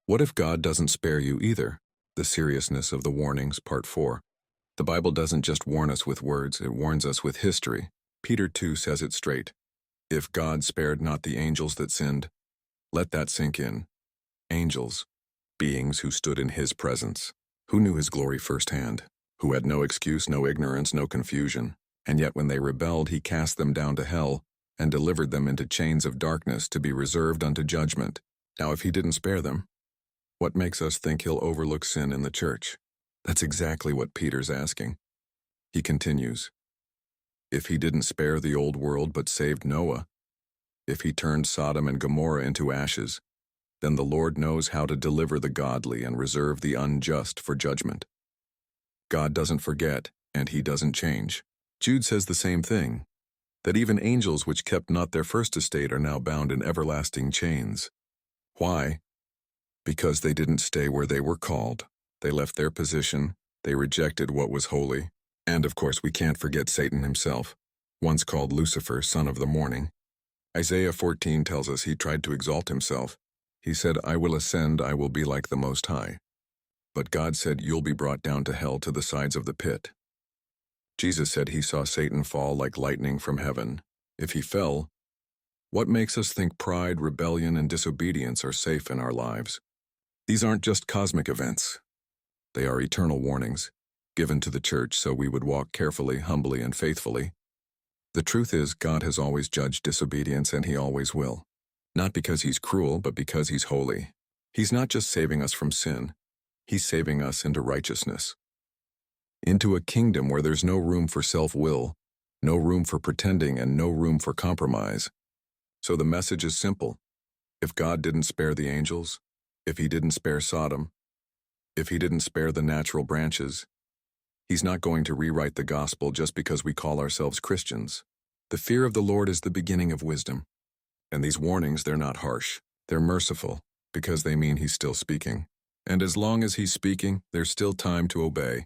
What if God doesn't spare you either? The seriousness of the warnings, part 4. The Bible doesn't just warn us with words, it warns us with history. Peter 2 says it straight. If God spared not the angels that sinned, let that sink in. Angels, beings who stood in his presence, who knew his glory firsthand, who had no excuse, no ignorance, no confusion, and yet when they rebelled he cast them down to hell and delivered them into chains of darkness to be reserved unto judgment. Now if he didn't spare them, what makes us think he'll overlook sin in the church? That's exactly what Peter's asking. He continues, if he didn't spare the old world but saved Noah, if he turned Sodom and Gomorrah into ashes, then the Lord knows how to deliver the godly and reserve the unjust for judgment. God doesn't forget, and he doesn't change. Jude says the same thing, that even angels which kept not their first estate are now bound in everlasting chains. Why? Because they didn't stay where they were called. They left their position, they rejected what was holy, and of course we can't forget Satan himself, once called Lucifer, son of the morning. Isaiah 14 tells us he tried to exalt himself. He said, I will ascend, I will be like the Most High. But God said, you'll be brought down to hell to the sides of the pit. Jesus said he saw Satan fall like lightning from heaven. If he fell, what makes us think pride, rebellion, and disobedience are safe in our lives? These aren't just cosmic events. They are eternal warnings, given to the church so we would walk carefully, humbly, and faithfully. The truth is, God has always judged disobedience, and he always will. Not because he's cruel, but because he's holy. He's not just saving us from sin, he's saving us into righteousness. Into a kingdom where there's no room for self-will, no room for pretending, and no room for compromise. So the message is simple. If God didn't spare the angels, if he didn't spare Sodom, if he didn't spare the natural branches, he's not going to rewrite the gospel just because we call ourselves Christians. The fear of the Lord is the beginning of wisdom. And these warnings, they're not harsh. They're merciful, because they mean he's still speaking. And as long as he's speaking, there's still time to obey.